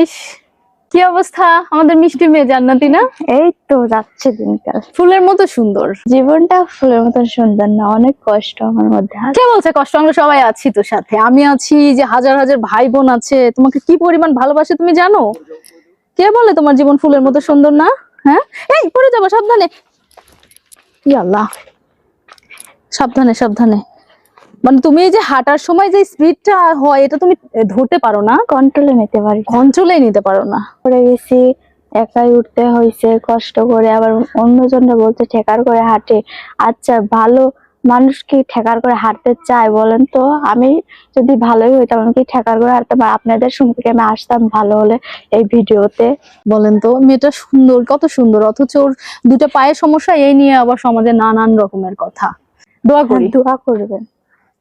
ইস, কি অবস্থা আমাদের মিষ্টি মেয়ে জান্নাতি না? এই তো যাচ্ছে দিনকাল। ফুলের মতো সুন্দর। জীবনটা ফুলের মতো সুন্দর না, অনেক কষ্ট আমার মধ্যে আছে। কে বলছে কষ্ট? আমরা সবাই আছি তো সাথে। আমি আছি, যে হাজার হাজার ভাই বোন আছে, তোমাকে কি পরিমাণ ভালোবাসে তুমি জানো? কে বলে তোমার জীবন ফুলের মতো সুন্দর না? হ্যাঁ, এই পড়ে যাবো, সাবধানে। ই আল্লাহ, সাবধানে সাবধানে। মানে তুমি এই যে হাঁটার সময় যে স্পিডটা হয়, এটা তুমি ধরতে পারো না, কন্ট্রোলে নিতে পারি না। কন্ট্রোলেই নিতে পারো না। পড়ে গেছি, একাই উঠতে হয়েছে কষ্ট করে, আবার অন্যজনরা বলতে ঠেকার করে হাঁটে। আচ্ছা, ভালো মানুষ কি ঠেকার করে হাঁটতে চায় বলেন তো? আমি যদি ভালোই হইতাম, আমি কি ঠেকার করে হাঁটতাম? আর আপনাদের সঙ্গে আমি আসতাম ভালো হলে এই ভিডিওতে? বলেন তো, মেয়েটা সুন্দর, কত সুন্দর, অথচ ওর দুটো পায়ের সমস্যা, এই নিয়ে আবার সমাজে নানান রকমের কথা। দোয়া করি দোয়া করবেন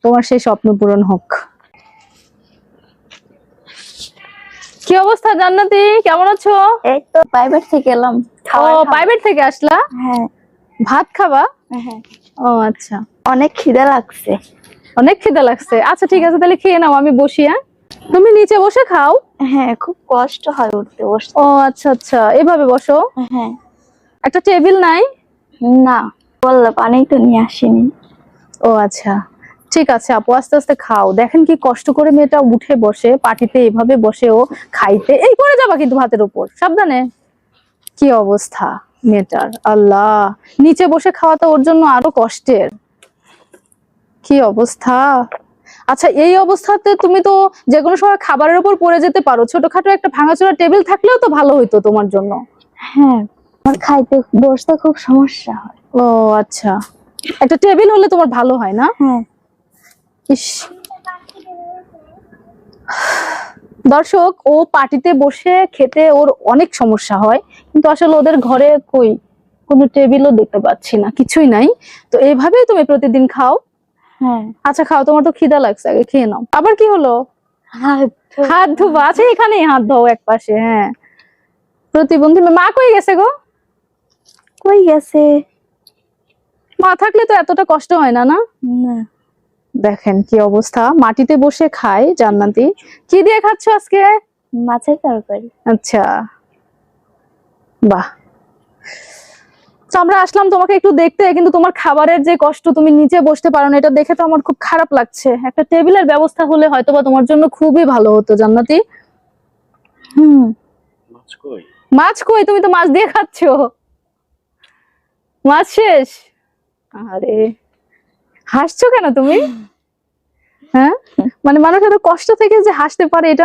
তোমার সেই স্বপ্ন পূরণ হোক। কি অবস্থা জান্নাতি, কেমন আছো? এই তো প্রাইভেট থেকে এলাম। ও, প্রাইভেট থেকে আসলা? হ্যাঁ ভাত খাবা? হ্যাঁ, ও আচ্ছা, অনেক খিদে লাগছে। অনেক খিদে লাগছে। আচ্ছা ঠিক আছে, তাহলে খেয়ে নাও, আমি বসি। হ্যাঁ, তুমি নিচে বসে খাও। হ্যাঁ, খুব কষ্ট হয় উঠতে বসতে। ও আচ্ছা আচ্ছা, এভাবে বসো। হ্যাঁ, একটা টেবিল নাই? না, বললে পানি তো নিয়ে আসিনি। ও আচ্ছা, ঠিক আছে আপু, আস্তে আস্তে খাও। দেখেন কি কষ্ট করে মেয়েটা উঠে বসে, পাটিতে এভাবে বসে ও খাইতে। এই পড়ে যাবা কিন্তু ভাতের উপর, সাবধানে। কি অবস্থা মেয়েটার, আল্লাহ। নিচে বসে খাওয়া তো ওর জন্য আরো কষ্টের। কি অবস্থা। আচ্ছা, এই অবস্থাতে তুমি তো যে কোনো সময় খাবারের উপর পড়ে যেতে পারো। ছোটখাটো একটা ভাঙাচোরা টেবিল থাকলেও তো ভালো হইতো তোমার জন্য। হ্যাঁ, আমার খাইতে বসতে খুব সমস্যা হয়। ও আচ্ছা, একটা টেবিল হলে তোমার ভালো হয় না? হ্যাঁ, ইস, দর্শক, ও পার্টিতে বসে খেতে ওর অনেক সমস্যা হয়, কিন্তু আসলে ওদের ঘরে কই কোনো টেবিলও দেখতে পাচ্ছি না, কিছুই নাই। তো এইভাবেই তুমি প্রতিদিন খাও? হ্যাঁ। আচ্ছা খাও, তোমার তো খিদা লাগছে, আগে খেয়ে নাও। আবার কি হলো? হাত ধোবা? আচ্ছা, এখানেই হাত ধোও এক পাশে। হ্যাঁ, প্রতিবন্ধী মেয়ে। মা কই গেছে গো? কই গেছে? মা থাকলে তো এতটা কষ্ট হয় না, না? না, দেখেন কি অবস্থা, মাটিতে বসে খায় জান্নাতি। কি দিয়ে খাচ্ছ আজকে? মাছের তরকারি। আচ্ছা, বাহ। তো আমরা আসলাম তোমাকে একটু দেখতে, কিন্তু তোমার খাবারের যে কষ্ট, তুমি নিচে বসতে পারো না, এটা দেখে তো আমার খুব খারাপ লাগছে। একটা টেবিলের ব্যবস্থা হলে হয়তোবা তোমার জন্য খুবই ভালো হতো জান্নাতি। মাছ কই? তুমি তো মাছ দিয়ে খাচ্ছো। মাছ শেষ? আরে, হাসছো কেন তুমি? হ্যাঁ, মানে মানুষ এত কষ্ট থেকে যে হাসতে পারে, এটা